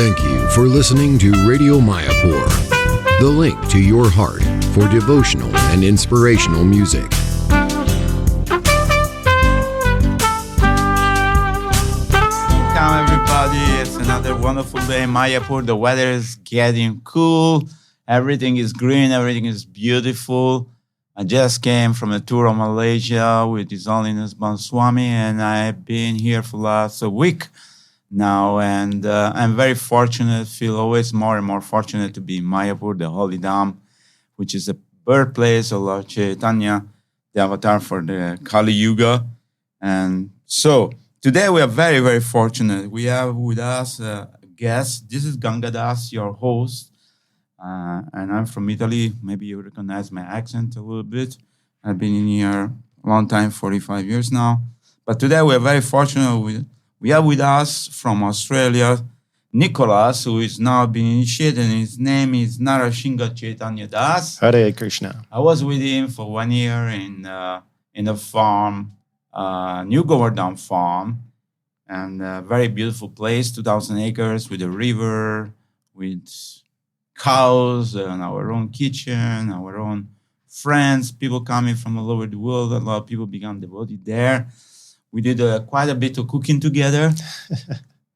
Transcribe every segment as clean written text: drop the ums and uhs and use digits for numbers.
Thank you for listening to Radio Mayapur, the link to your heart for devotional and inspirational music. Welcome everybody. It's another wonderful day in Mayapur. The weather is getting cool. Everything is green. Everything is beautiful. I just came from a tour of Malaysia with His Holiness Swami, and I've been here for last a week now, and I'm very fortunate, feel always more and more fortunate to be in Mayapur, the Holy Dham, which is the birthplace of Lord Chaitanya, the avatar for the Kali Yuga. And so today we are very, very fortunate. We have with us a guest. This is Ganga Das, your host, and I'm from Italy. Maybe you recognize my accent a little bit. I've been in here a long time, 45 years now. But today we are very fortunate. We have with us from Australia, Nicholas, who is now being initiated, and his name is NrsimhaCaitanya Das. Hare Krishna. I was with him for 1 year in a farm, New Govardhan farm, and a very beautiful place, 2,000 acres with a river, with cows, and our own kitchen, our own friends, people coming from all over the world. A lot of people become devoted there. We did quite a bit of cooking together.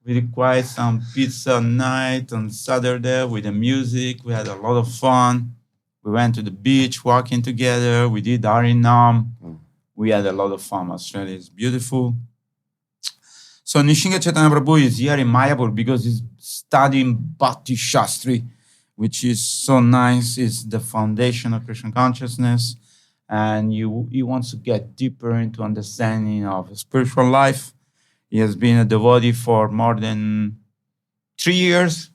We did quite some pizza night on Saturday with the music. We had a lot of fun. We went to the beach walking together. We did Harinam. We had a lot of fun. Australia is beautiful. So NrsimhaCaitanya Prabhu is here in Mayapur because he's studying Bhakti Shastri, which is so nice. It's the foundation of Krishna consciousness. And he wants to get deeper into understanding of spiritual life. He has been a devotee for more than 3 years.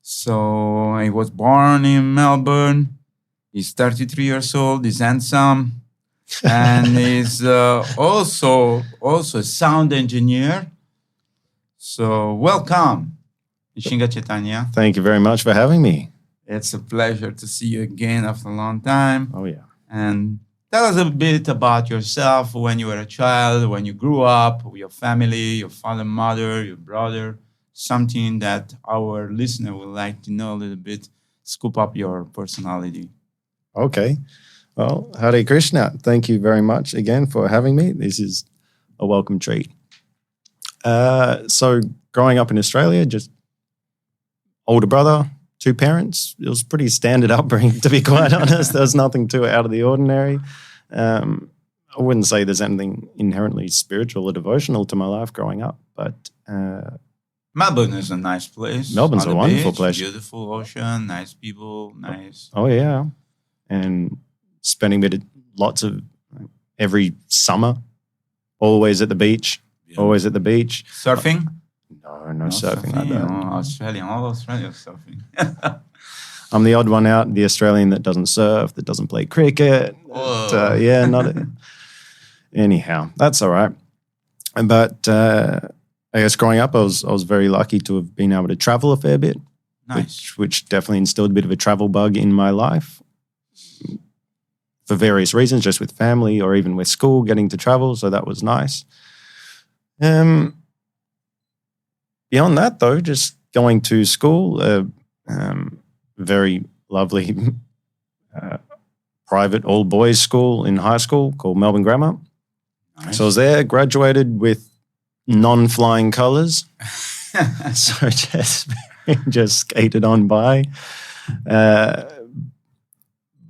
So he was born in Melbourne. He's 33 years old. He's handsome. And he's also a sound engineer. So welcome, NrsimhaCaitanya. Thank you very much for having me. It's a pleasure to see you again after a long time. Oh, yeah. And tell us a bit about yourself when you were a child, when you grew up, with your family, your father, mother, your brother, something that our listener would like to know a little bit, scoop up your personality. Okay. Well, Hare Krishna. Thank you very much again for having me. This is a welcome treat. So growing up in Australia, just older brother, 2 parents. It was pretty standard upbringing, to be quite honest. There was nothing too out of the ordinary. I wouldn't say there's anything inherently spiritual or devotional to my life growing up, but Melbourne is a nice place. Melbourne's a wonderful place. Beautiful ocean, nice people, nice. Oh, yeah. And spending lots of every summer, always at the beach, always at the beach. Surfing? No surfing like that. All Australian surfing. I'm the odd one out, the Australian that doesn't surf, that doesn't play cricket. Anyhow, that's all right. But I guess growing up, I was very lucky to have been able to travel a fair bit, nice. which definitely instilled a bit of a travel bug in my life for various reasons, just with family or even with school, getting to travel. So that was nice. Beyond that, though, just going to school, very lovely private all-boys school in high school called Melbourne Grammar. Nice. So I was there, graduated with non-flying colours. So just skated on by.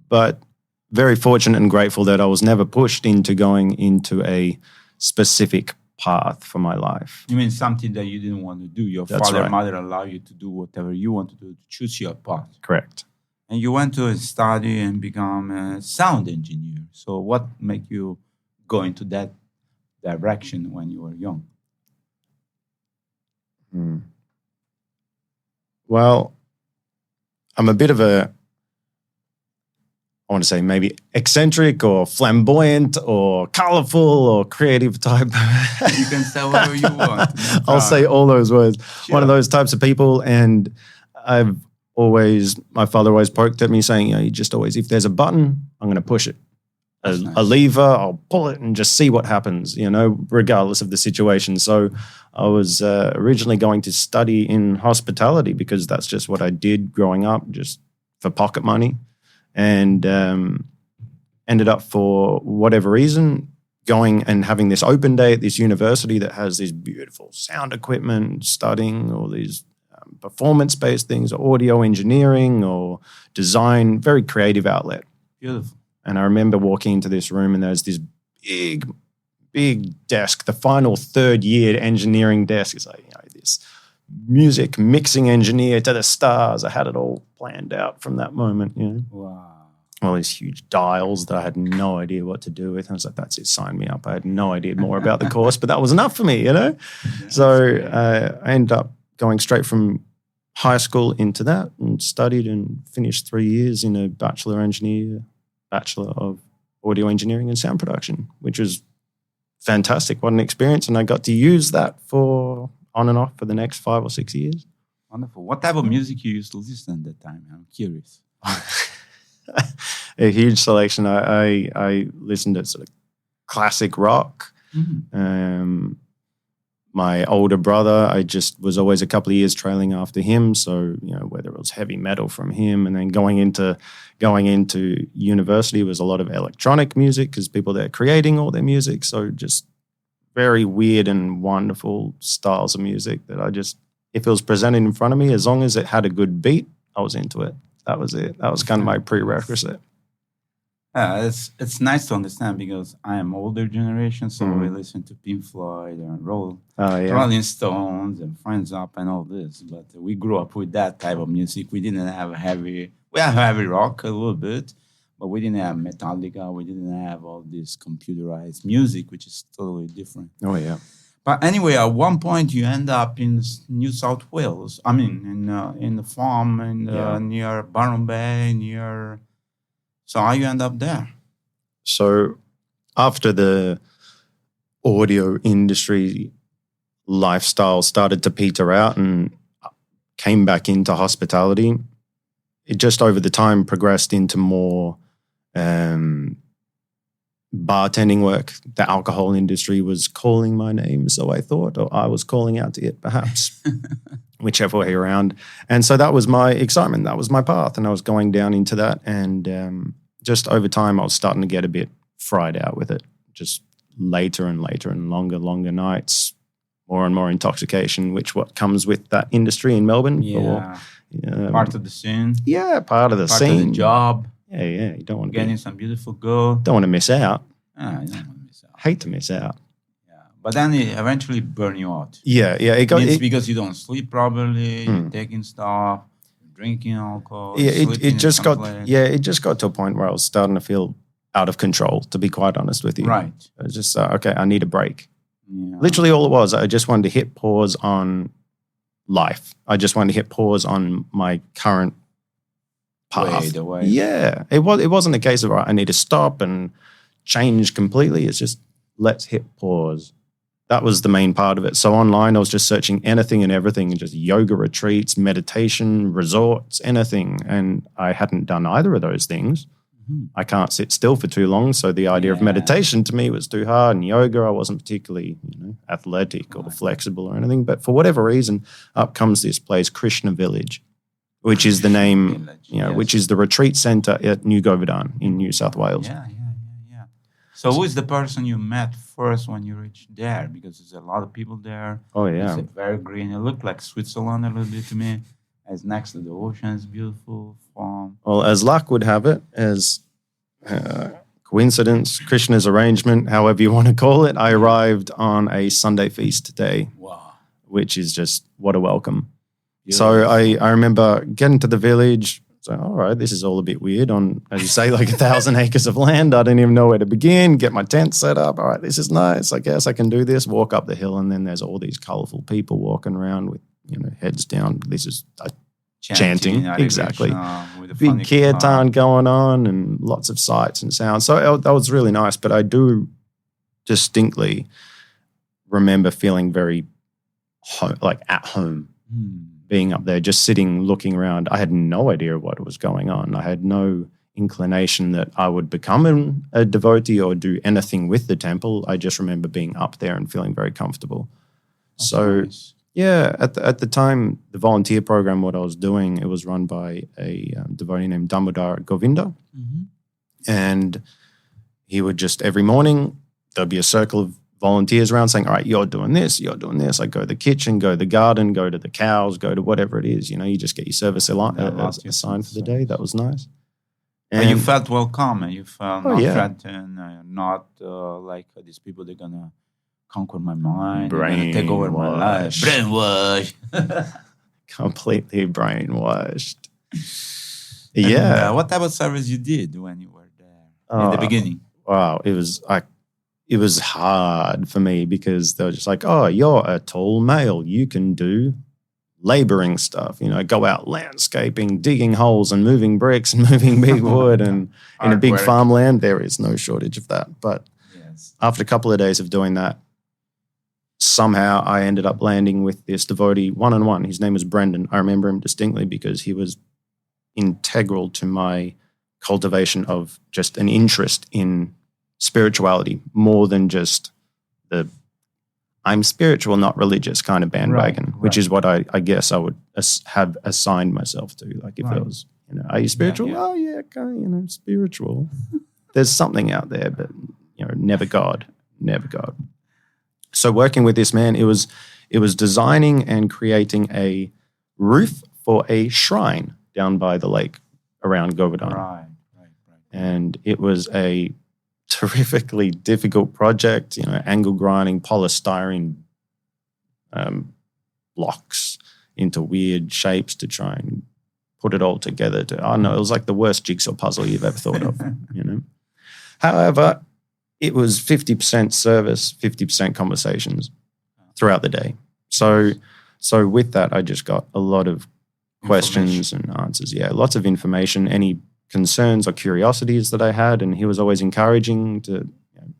But very fortunate and grateful that I was never pushed into going into a specific path for my life. You mean something that you didn't want to do? Your That's father right. and mother allow you to do whatever you want to do, to choose your path. Correct. And you went to study and become a sound engineer. So what made you go into that direction when you were young? Well, I'm a bit of I want to say maybe eccentric or flamboyant or colorful or creative type. You can say whatever you want. I'll say all those words. Sure. One of those types of people. And my father always poked at me saying, you just always, if there's a button, I'm going to push it. That's a nice. lever, I'll pull it and just see what happens, regardless of the situation. So I was originally going to study in hospitality because that's just what I did growing up, just for pocket money, and ended up, for whatever reason, going and having this open day at this university that has this beautiful sound equipment, studying all these performance-based things, or audio engineering or design, very creative outlet. Beautiful. And I remember walking into this room and there's this big desk, the final third year engineering desk. It's like, this music mixing engineer to the stars. I had it all planned out from that moment, Wow. All these huge dials that I had no idea what to do with. I was like, that's it, sign me up. I had no idea more about the course, but that was enough for me, So I ended up going straight from high school into that and studied and finished 3 years in a Bachelor of Audio Engineering and Sound Production, which was fantastic. What an experience. And I got to use that for on and off for the next 5 or 6 years. Wonderful. What type of music you used to listen at that time? I'm curious. A huge selection. I listened to sort of classic rock. Mm-hmm. My older brother, I just was always a couple of years trailing after him. So, whether it was heavy metal from him, and then going into university was a lot of electronic music because people there creating all their music. So just very weird and wonderful styles of music that if it was presented in front of me, as long as it had a good beat, I was into it. That was it. That was kind of my prerequisite. It's nice to understand because I am older generation, so we listen to Pink Floyd and Rolling Stones and Friends Up and all this. But we grew up with that type of music. We didn't have we have heavy rock a little bit, but we didn't have Metallica. We didn't have all this computerized music, which is totally different. Oh, yeah. But anyway, at one point you end up in New South Wales. I mean, in the farm near Byron Bay, So how you end up there? So after the audio industry lifestyle started to peter out and came back into hospitality, it just over the time progressed into more bartending work. The alcohol industry was calling my name, so I thought, or I was calling out to it perhaps, whichever way around. And so that was my excitement. That was my path. And I was going down into that. And just over time, I was starting to get a bit fried out with it. Just later and later and longer nights, more and more intoxication, what comes with that industry in Melbourne. Yeah. Part of the scene. Yeah, part of the scene. Part of the job. Yeah. You don't want to getting some beautiful girl. Don't want to miss out. You don't want to miss out. Hate to miss out. Yeah, but then it eventually burn you out. Yeah. It's because you don't sleep properly. You're taking stuff, drinking alcohol. Yeah, it just got to a point where I was starting to feel out of control. To be quite honest with you, right? I was just okay. I need a break. Yeah. Literally, all it was, I just wanted to hit pause on life. I just wanted to hit pause on my current path. Yeah, it wasn't a case of I need to stop and change completely. It's just let's hit pause. That was the main part of it. So online, I was just searching anything and everything, and just yoga retreats, meditation, resorts, anything. And I hadn't done either of those things. Mm-hmm. I can't sit still for too long. So the idea of meditation to me was too hard. And yoga, I wasn't particularly athletic or flexible or anything. But for whatever reason, up comes this place, Krishna Village, which is the name, which is the retreat center at New Govardhan in New South Wales. Yeah. So who is the person you met first when you reached there? Because there's a lot of people there. Oh, yeah. It's very green. It looked like Switzerland a little bit to me. It's next to the ocean. It's beautiful. Farm. Well, as luck would have it, as coincidence, Krishna's arrangement, however you want to call it, I arrived on a Sunday feast day. Wow. Which is just, what a welcome. Beautiful. So I remember getting to the village. So, all right, this is all a bit weird on, as you say, like 1,000 acres of land. I didn't even know where to begin, get my tent set up. All right, this is nice. I guess I can do this. Walk up the hill, and then there's all these colorful people walking around with, heads down. This is chanting. Exactly. Big kirtan going on and lots of sights and sounds. So that was really nice. But I do distinctly remember feeling very at home. Being up there, just sitting, looking around. I had no idea what was going on. I had no inclination that I would become a devotee or do anything with the temple. I just remember being up there and feeling very comfortable. That's So nice. yeah, at the time, the volunteer program, what I was doing, it was run by a devotee named Damodar Govinda. Mm-hmm. And he would just, every morning, there'd be a circle of volunteers around saying, all right, you're doing this, you're doing this. Like go to the kitchen, go to the garden, go to the cows, go to whatever it is. You know, you just get your service assigned for the day. That was nice. And you felt welcome, and you felt not yeah. threatened, not like these people, they're going to conquer my mind, they're going to take over my life. Brainwash. Completely brainwashed. And, Yeah. what type of service you did when you were there in the beginning? Wow, it was hard for me because they were just like, oh, you're a tall male, you can do laboring stuff, you know, go out landscaping, digging holes and moving bricks and moving big wood. And in a big work. farmland, there is no shortage of that. But Yes. after a couple of days of doing that, somehow I ended up landing with this devotee one-on-one. His name was Brendan. I remember him distinctly because he was integral to my cultivation of just an interest in spirituality more than just the I'm spiritual, not religious kind of bandwagon, which is what I guess I would have assigned myself to. Like if it was, you know, are you spiritual? Yeah. Oh, yeah, okay, you know, spiritual. There's something out there, but, you know, never God. So working with this man, it was designing and creating a roof for a shrine down by the lake around Govardhan. Right. And it was a terrifically difficult project, you know, angle grinding polystyrene blocks into weird shapes to try and put it all together. I don't know, it was like the worst jigsaw puzzle you've ever thought of, you know. However, it was 50% service, 50% conversations throughout the day. So with that, I just got a lot of questions and answers. Yeah, lots of information, any concerns or curiosities that I had, and he was always encouraging to, you know,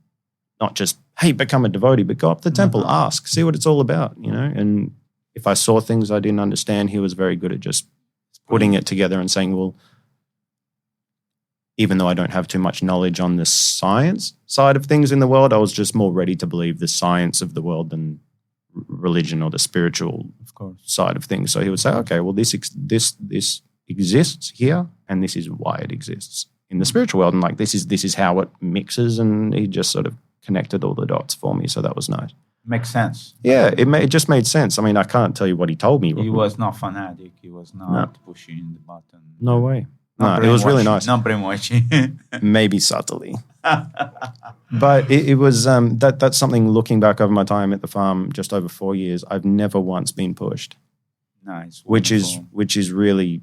not just, hey, become a devotee, but go up to the temple, ask, see what it's all about, you know. And if I saw things I didn't understand, he was very good at just putting it together and saying, well, even though I don't have too much knowledge on the science side of things in the world, I was just more ready to believe the science of the world than religion or the spiritual side of things. So he would say, okay, well, this exists here, and this is why it exists in the spiritual world, and like this is how it mixes. And he just sort of connected all the dots for me, so that was nice. Makes sense. Yeah, it just made sense. I mean, I can't tell you what he told me. He was not fanatic. He was not pushing the button. No way. No, it was really nice. Not brainwashing. Maybe subtly. But it was that's something, looking back over my time at the farm, just over 4 years, I've never once been pushed. Nice. Which is really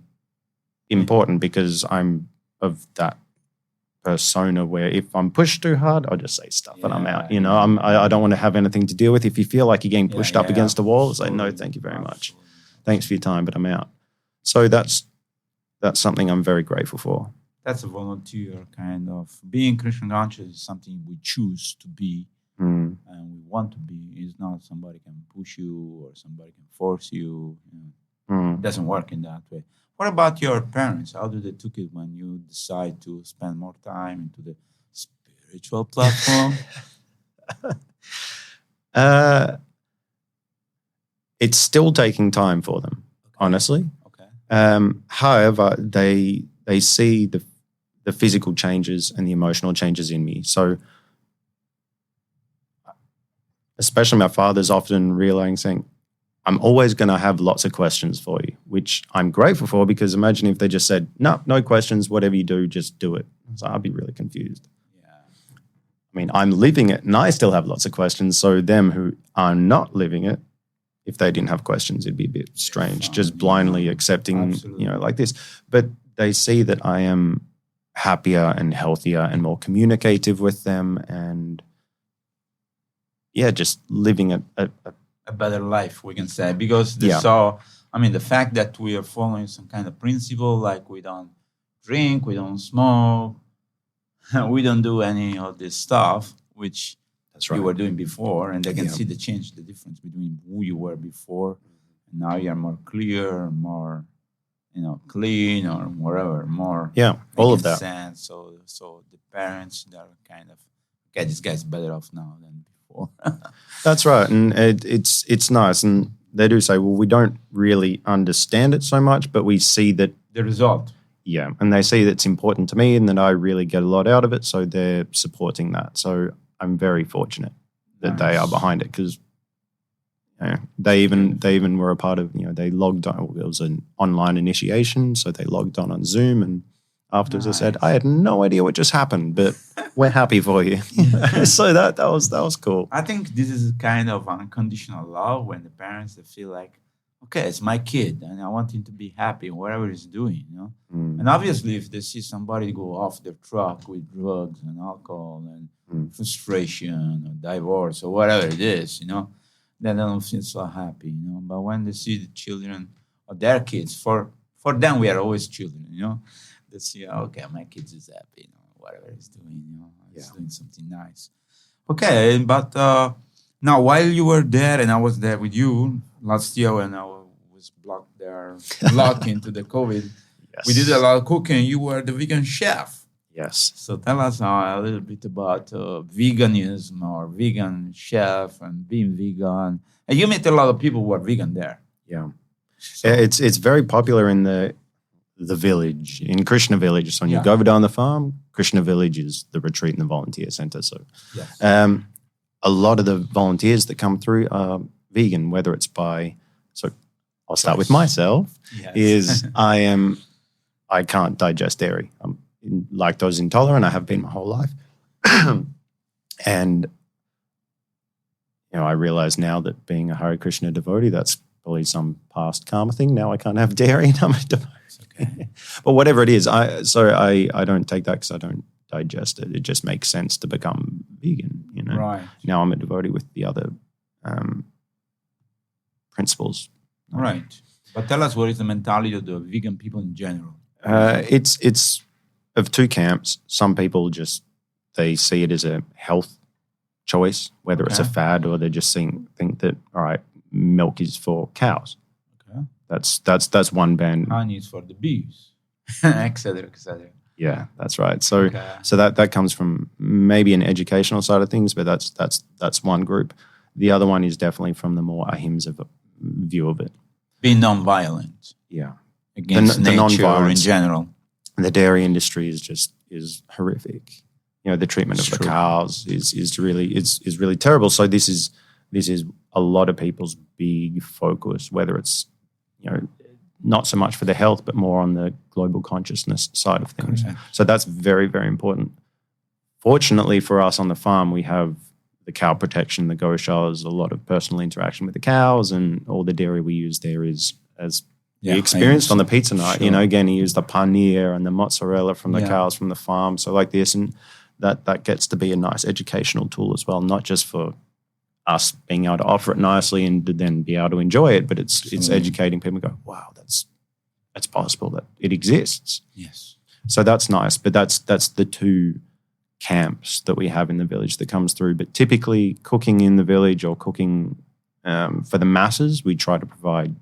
important, because I'm of that persona where if I'm pushed too hard, I'll just say stuff and I'm out. You know, I don't want to have anything to deal with. If you feel like you're getting pushed up against the wall, it's like, no, thank you very much. Thanks for your time, but I'm out. So that's something I'm very grateful for. That's a volunteer kind of being Krishna conscious is something we choose to be and we want to be. It's not somebody can push you or somebody can force you. It doesn't work in that way. What about your parents? How do they took it when you decide to spend more time into the spiritual platform? It's still taking time for them, honestly. However, they see the physical changes and the emotional changes in me. So especially my father's often realizing, saying, I'm always going to have lots of questions for you, which I'm grateful for, because imagine if they just said, no questions, whatever you do, just do it. So I'd be really confused. I mean, I'm living it and I still have lots of questions. So them who are not living it, if they didn't have questions, it'd be a bit strange, just blindly accepting, you know, like this. But they see that I am happier and healthier and more communicative with them, and just living a better life, we can say, because they saw, I mean, the fact that we are following some kind of principle, like we don't drink, we don't smoke, we don't do any of this stuff, which you were doing before, and they can see the change, the difference between who you were before, and now you're more clear, more clean or whatever, more. Yeah, all of making that. sense. So the parents, they're kind of, okay, this guy's better off now than before. That's right, and it's nice. And they do say, well, we don't really understand it so much, but we see that. The result. Yeah, and they see that it's important to me and that I really get a lot out of it, so they're supporting that. So I'm very fortunate that they are behind it, because they even were a part of, they logged on. It was an online initiation, so they logged on Zoom, and afterwards I said, I had no idea what just happened, but we're happy for you. So that was cool. I think this is kind of unconditional love when the parents, they feel like, okay, it's my kid and I want him to be happy whatever he's doing, And obviously if they see somebody go off their truck with drugs and alcohol and frustration or divorce or whatever it is, then they don't feel so happy, But when they see the children or their kids, for them we are always children, They see, okay, my kid is happy, whatever he's doing, he's doing something nice. Okay, but now while you were there and I was there with you last year when I was locked into the COVID, we did a lot of cooking. You were the vegan chef. Yes. So tell us a little bit about veganism or vegan chef and being vegan. And you met a lot of people who are vegan there. Yeah. So. It's very popular in the village, in Krishna village. So when you go down the farm, Krishna village is the retreat and the volunteer center. So a lot of the volunteers that come through are vegan, whether it's so I'll start with myself, is I can't digest dairy. I'm lactose intolerant. I have been my whole life. And, I realize now that being a Hare Krishna devotee, that's probably some past karma thing. Now I can't have dairy and I'm a devotee. Okay. But whatever it is, I don't take that because I don't digest it. It just makes sense to become vegan, Right. Now I'm a devotee with the other principles. Right. But tell us, what is the mentality of the vegan people in general? It's of two camps. Some people they see it as a health choice, whether it's a fad or they just think that, all right, milk is for cows. Okay. That's one band. Honey is for the bees, et cetera, et cetera. Yeah, that's right. So that comes from maybe an educational side of things, but that's one group. The other one is definitely from the more ahimsa view of it. Being non-violent. Yeah. Against nature in general. The dairy industry is horrific. The treatment of the cows is really terrible. So this is a lot of people's big focus, whether it's not so much for the health, but more on the global consciousness side of things. Correct. So that's very, very important. Fortunately for us on the farm, we have the cow protection, the goshalas, a lot of personal interaction with the cows, and all the dairy we use there is as we experienced on the pizza night. Sure. Again, he used the paneer and the mozzarella from the cows from the farm. So like this, and that gets to be a nice educational tool as well, not just for us being able to offer it nicely and to then be able to enjoy it, but it's educating people to go, wow, that's possible, that it exists. Yes. So that's nice, but that's the two camps that we have in the village that comes through. But typically cooking in the village or cooking for the masses, we try to provide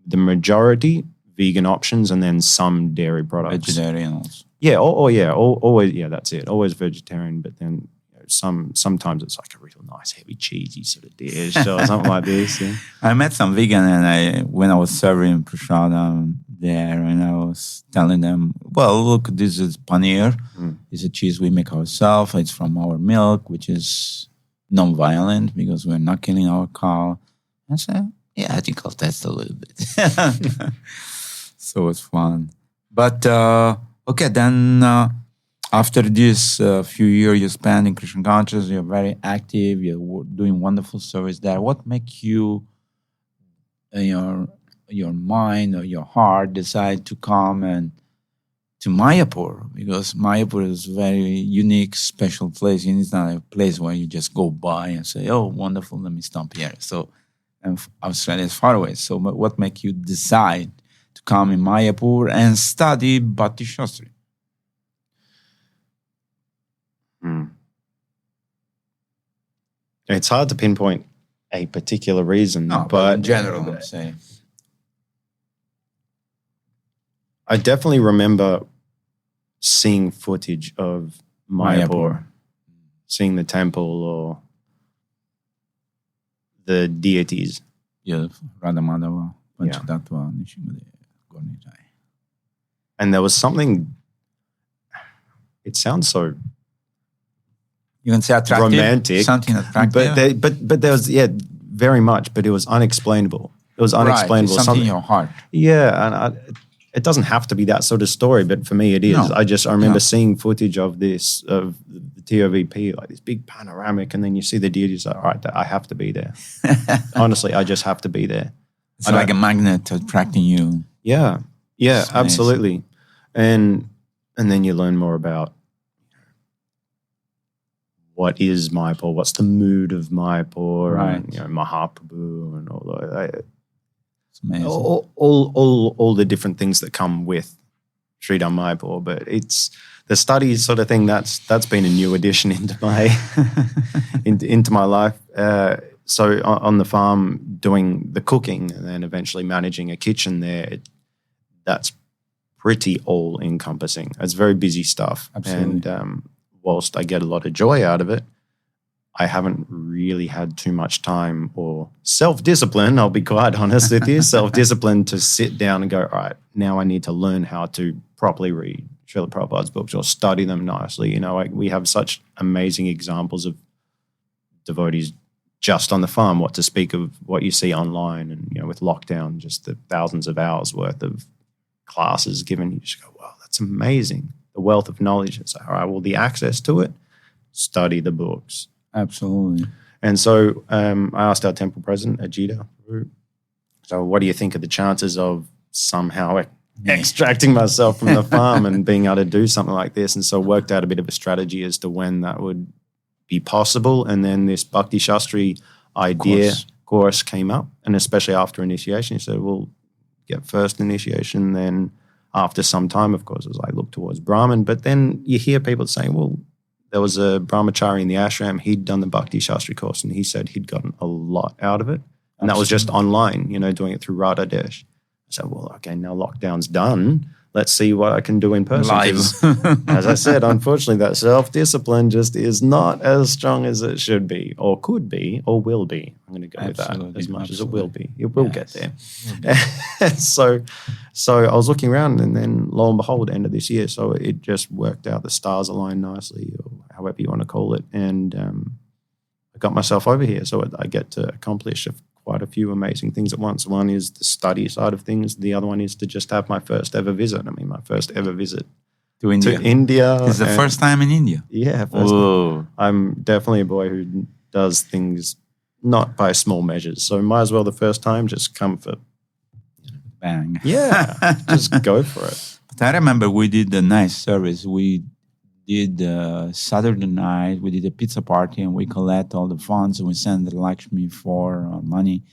the majority vegan options and then some dairy products. Vegetarians. Yeah, always, that's it. Always vegetarian, but then sometimes it's like a real nice, heavy, cheesy sort of dish or something like this. Yeah. I met some vegan, and when I was serving prasadam there, and I was telling them, well, look, this is paneer. It's a cheese we make ourselves. It's from our milk, which is non-violent because we're not killing our cow. I said, yeah, I think I'll test a little bit. So it's fun. But, okay, then after this few years you spend in Krishna consciousness, you're very active, you're doing wonderful service there. What makes you, your mind or your heart decide to come and to Mayapur? Because Mayapur is a very unique, special place. And it's not a place where you just go by and say, oh, wonderful, let me stop here. So, and Australia is far away. So what makes you decide to come in Mayapur and study Bhakti Shastri? It's hard to pinpoint a particular reason, but in general, I'm saying. I definitely remember seeing footage of Mayapur, seeing the temple or the deities. Beautiful. Radha Madhava, Panchatattva, Nrsimhadev, Gornitai. And there was something, it sounds so You can say attractive. romantic. Something attractive. But there was, very much, but it was unexplainable. It was unexplainable. Right, something in your heart. Yeah, and it doesn't have to be that sort of story, but for me it is. No. I remember seeing footage of this, of the TOVP, like this big panoramic, and then you see the deities, like, all right, I have to be there. Honestly, I just have to be there. It's like a magnet attracting you. Yeah, absolutely. And then you learn more about what is Mayapur, what's the mood of Mayapur, Right. and, Mahaprabhu and all that. It's amazing. All the different things that come with Sridham Mayapur, but it's the study sort of thing that's been a new addition into my into my life. So on the farm, doing the cooking and then eventually managing a kitchen there, that's pretty all encompassing. It's very busy stuff. Absolutely. And whilst I get a lot of joy out of it, I haven't really had too much time or self-discipline, I'll be quite honest with you, self-discipline to sit down and go, all right, now I need to learn how to properly read Srila Prabhupada's books or study them nicely. We have such amazing examples of devotees just on the farm, what to speak of what you see online and, with lockdown, just the thousands of hours worth of classes given. You just go, wow, that's amazing. The wealth of knowledge. It's like, all right, well, the access to it, study the books. Absolutely. And so I asked our temple president, Ajita, so what do you think of the chances of somehow extracting myself from the farm and being able to do something like this? And so worked out a bit of a strategy as to when that would be possible. And then this Bhakti Shastri idea course came up, and especially after initiation, he said, we'll get first initiation, then after some time, of course, as I look towards Brahman. But then you hear people saying, well, there was a brahmachari in the ashram, he'd done the Bhakti Shastri course, and he said he'd gotten a lot out of it. And that was just online, doing it through Radha Desh. I said, well, okay, now lockdown's done. Let's see what I can do in person. Live. As I said, unfortunately, that self-discipline just is not as strong as it should be, or could be, or will be. I'm going to go with that as much as it will be. It will get there. So I was looking around, and then lo and behold, end of this year. So it just worked out. The stars aligned nicely, or however you want to call it. And I got myself over here. So I get to accomplish quite a few amazing things at once. One is the study side of things. The other one is to just have my first ever visit. My first ever visit to India. It's the first time in India. Yeah. I'm definitely a boy who does things not by small measures. So might as well the first time just come for bang. Yeah, just go for it. But I remember we did a nice service. We did Saturday night, we did a pizza party, and we collect all the funds, and we send the Lakshmi for money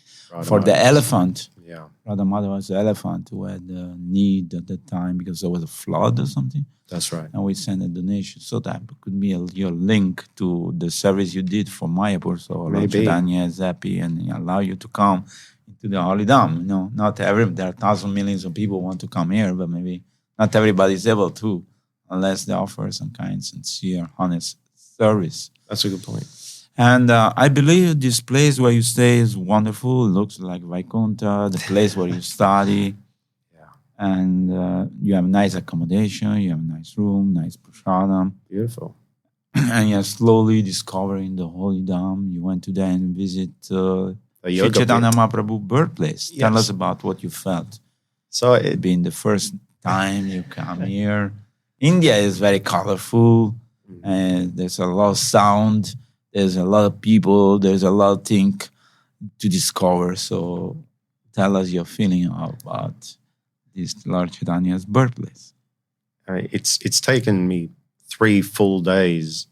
for the elephant. Yeah. Radha Madhava was the elephant who had need at the time because there was a flood or something. That's right. And we sent a donation. So that could be your link to the service you did for Mayapur. So Lord Chaitanya is happy and allow you to come into the Holy Dham. Not there are thousands, millions of people want to come here, but maybe not everybody is able to, unless they offer some kind of sincere, honest service. That's a good point. And I believe this place where you stay is wonderful. It looks like Vaikuntha, the place where you study. Yeah. And you have nice accommodation, you have a nice room, nice prasadam. Beautiful. And you're slowly discovering the Holy Dham. You went to there and visit Sri Chaitanya Mahaprabhu's birthplace. Yes. Tell us about what you felt. So it being the first time you come here. India is very colorful, and there's a lot of sound. There's a lot of people. There's a lot of things to discover. So tell us your feeling about this Lord Chaitanya's birthplace. It's taken me 3 full days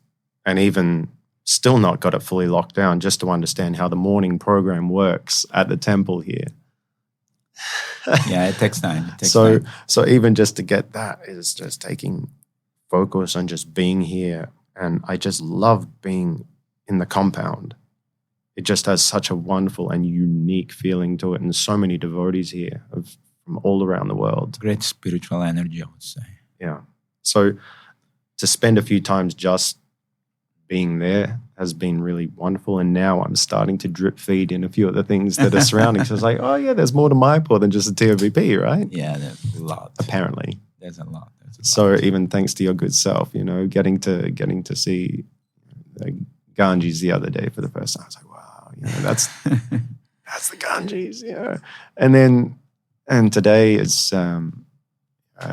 and even still not got it fully locked down just to understand how the morning program works at the temple here. Yeah, it takes time. So even just to get that is just taking focus on just being here. And I just love being in the compound. It just has such a wonderful and unique feeling to it. And so many devotees here of from all around the world. Great spiritual energy, I would say. Yeah. So to spend a few times just being there has been really wonderful. And now I'm starting to drip feed in a few of the things that are surrounding. So it's like, oh yeah, there's more to Mayapur than just a TOVP, right? Yeah, there's a lot. Apparently. There's a lot. So even thanks to your good self, getting to see Ganges the other day for the first time, I was like, wow, that's that's the Ganges, And today it's a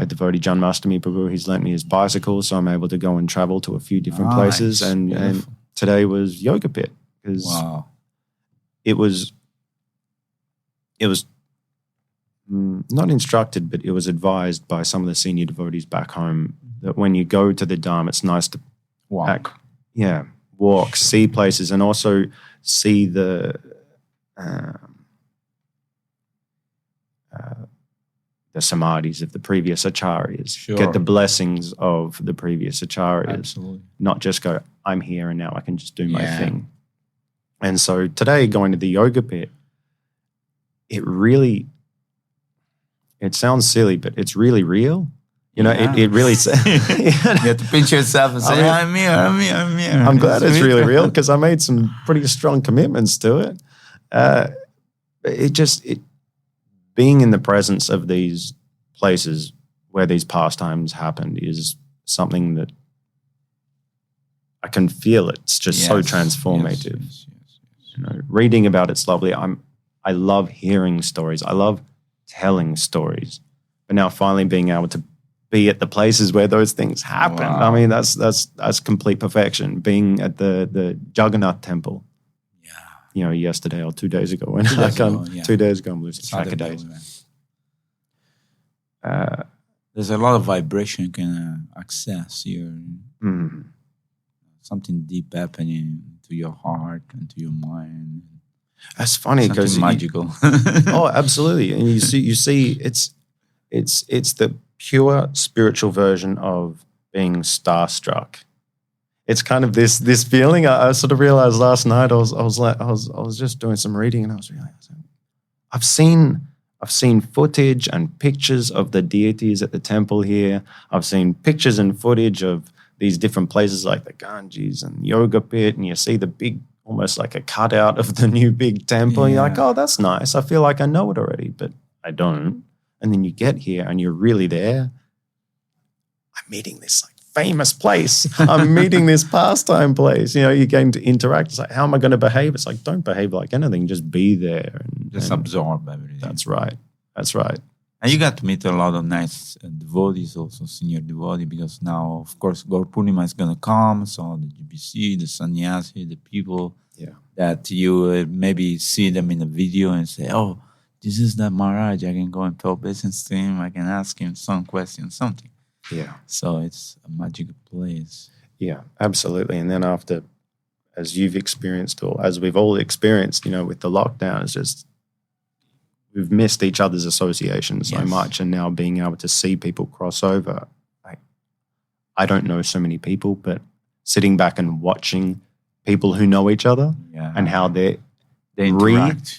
devotee, Janmashtami Prabhu. He's lent me his bicycle, so I'm able to go and travel to a few different places. And today was yoga pit because it was not instructed, but it was advised by some of the senior devotees back home that when you go to the Dham, it's nice to walk, see places, and also see the samadhis of the previous acharyas, get the blessings of the previous acharyas. Absolutely. Not just go, I'm here and now I can just do my thing. And so today, going to the yoga pit, it sounds silly, but it's really real. It really... You have to pinch yourself and say, I'm here. I'm glad it's really real because I made some pretty strong commitments to it. Being in the presence of these places where these pastimes happened is something that I can feel. It's just so transformative. Yes. Reading about it's lovely. I love hearing stories. I love telling stories. But now finally being able to be at the places where those things happen. Wow. I mean, that's complete perfection. Being at the Jagannath temple. Yesterday or 2 days ago. 2 days ago, I'm losing track of days. There's a lot of vibration you can access here. Something deep happening to your heart and to your mind. That's funny because magical. Oh, absolutely. And you see, it's the pure spiritual version of being starstruck. It's kind of this feeling. I sort of realized last night. I was just doing some reading, and I was realizing I've seen footage and pictures of the deities at the temple here. I've seen pictures and footage of these different places like the Ganges and Yoga Pit, and you see the big, almost like a cutout of the new big temple. And you're like, oh, that's nice. I feel like I know it already, but I don't. And then you get here and you're really there. I'm meeting this famous place. I'm meeting this pastime place. You're getting to interact. It's like, how am I going to behave? It's like, don't behave like anything. Just be there. Just absorb everything. That's right. And you got to meet a lot of nice devotees, also senior devotee, because now, of course, Gaur Purnima is going to come. So the GBC, the sannyasi, the people that you would maybe see them in a video and say, oh, this is the Maharaj. I can go and talk business to him. I can ask him some questions, something. Yeah. So it's a magical place. Yeah, absolutely. And then after, as you've experienced, or as we've all experienced, with the lockdown, it's just, we've missed each other's association so much. And now being able to see people cross over, I don't know so many people, but sitting back and watching people who know each other and how they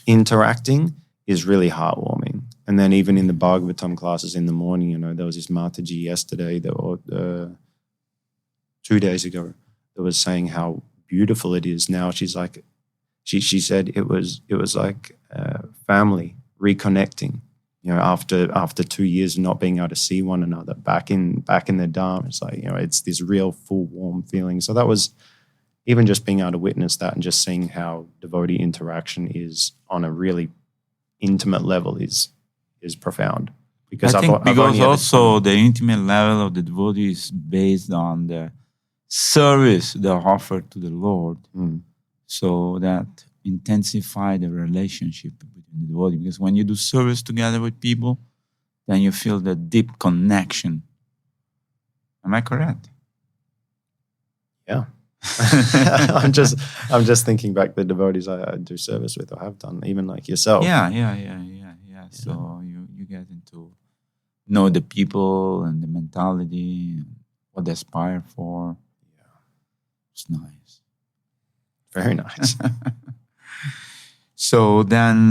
interacting is really heartwarming. And then even in the Bhagavatam classes in the morning, there was this Mataji yesterday or 2 days ago that was saying how beautiful it is now. She's like, she said it was like family reconnecting, after 2 years of not being able to see one another back in the Dham. It's like, it's this real full warm feeling. So that was even just being able to witness that and just seeing how devotee interaction is on a really intimate level is profound. Because I think also the intimate level of the devotee is based on the service they offer to the Lord. So that intensify the relationship between the devotee. Because when you do service together with people, then you feel the deep connection. Am I correct? Yeah. I'm just thinking back the devotees I do service with or have done, even like yourself. Yeah. So you get into know the people and the mentality and what they aspire for. Yeah. It's nice. Very nice. So then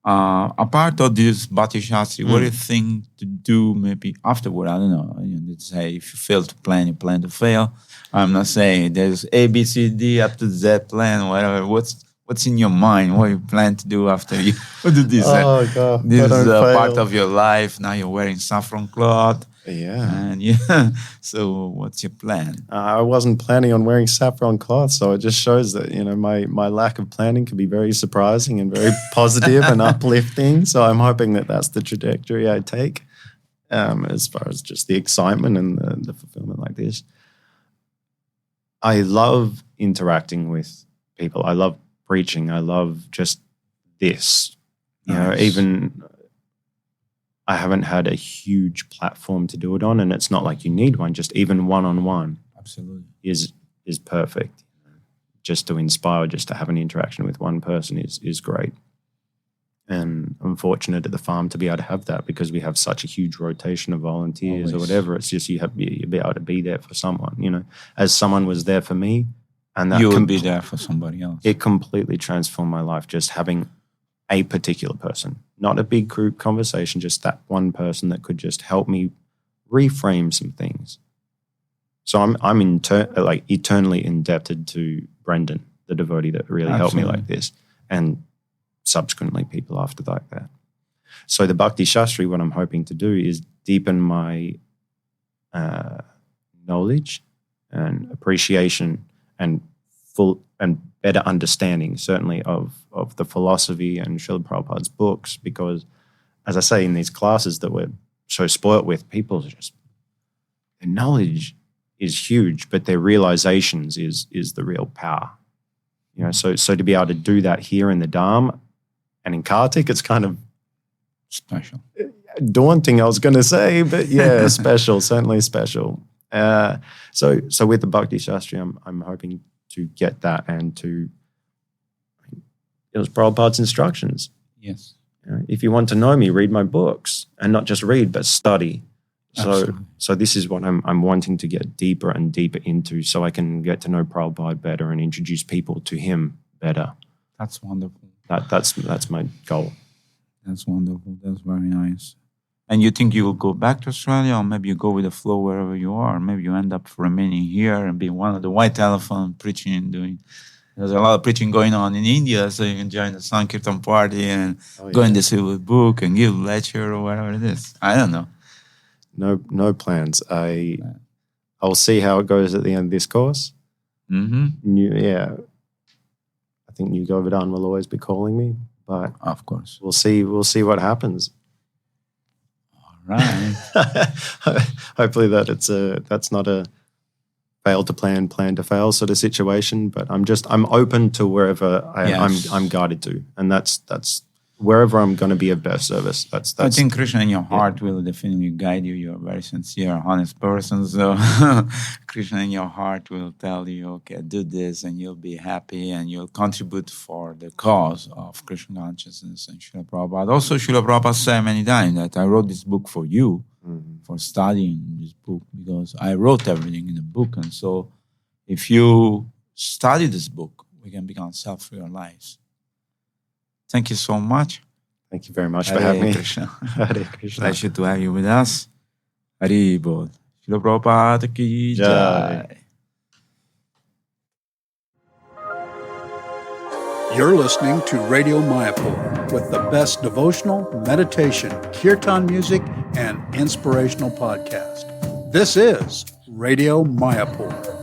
Apart of this Bhakti Shastri, what do you think to do maybe afterward? I don't know. Let's say if you fail to plan, you plan to fail. I'm not saying there's A, B, C, D up to Z plan, whatever. What's in your mind? What you plan to do after you do this? Oh, God. This is a part of your life. Now you're wearing saffron cloth. Yeah. And so what's your plan? I wasn't planning on wearing saffron cloth, so it just shows that, my lack of planning can be very surprising and very positive and uplifting. So I'm hoping that that's the trajectory I take as far as just the excitement and the fulfillment like this. I love interacting with people. I love preaching. I love just this. Nice. Even I haven't had a huge platform to do it on, and it's not like you need one. Just even one-on-one Absolutely. is perfect. Just to inspire, just to have an interaction with one person is great. And I'm fortunate at the farm to be able to have that because we have such a huge rotation of volunteers or whatever. It's just you be able to be there for someone, as someone was there for me. And that you will be there for somebody else. It completely transformed my life, just having a particular person, not a big group conversation, just that one person that could just help me reframe some things. So I'm eternally indebted to Brendan, the devotee that really helped me like this, and subsequently people after like that. So the Bhakti Shastri, what I'm hoping to do is deepen my knowledge and appreciation and better understanding, certainly, of the philosophy and Srila Prabhupada's books, because, as I say, in these classes that we're so spoilt with, people are just, their knowledge is huge, but their realizations is the real power. So to be able to do that here in the Dham and in Kartik, it's kind of special. Daunting, I was going to say, but yeah, special, certainly special. So with the Bhakti Shastri, I'm hoping to get that and to, it was Prabhupada's instructions. Yes. If you want to know me, read my books, and not just read, but study. So this is what I'm wanting to get deeper and deeper into, so I can get to know Prabhupada better and introduce people to him better. That's wonderful. That's my goal. That's wonderful. That's very nice. And you think you will go back to Australia, or maybe you go with the flow wherever you are? Maybe you end up remaining here and be one of the white elephant preaching and doing. There's a lot of preaching going on in India, so you can join the Sankirtan party and go in the civil book and give a lecture or whatever it is. I don't know. No plans. I'll see how it goes at the end of this course. Mm-hmm. I think New Govardhan will always be calling me, but of course, we'll see what happens. Right. Hopefully that's not a fail to plan to fail sort of situation, but I'm open to wherever I'm guided to, and that's wherever I'm going to be of best service. That's I think Krishna in your heart will definitely guide you. You're a very sincere, honest person, so Krishna in your heart will tell you, okay, do this, and you'll be happy, and you'll contribute for the cause of Krishna consciousness and Srila Prabhupada. Also, Srila Prabhupada said many times that I wrote this book for you, for studying this book, because I wrote everything in the book, and so if you study this book, we can become self-realized. Thank you so much. Thank you very much for having me. Krishna. Hare Krishna. Pleasure to have you with us. Hari Bol. Srila Prabhupada ki jai. You're listening to Radio Mayapur with the best devotional, meditation, kirtan music, and inspirational podcast. This is Radio Mayapur.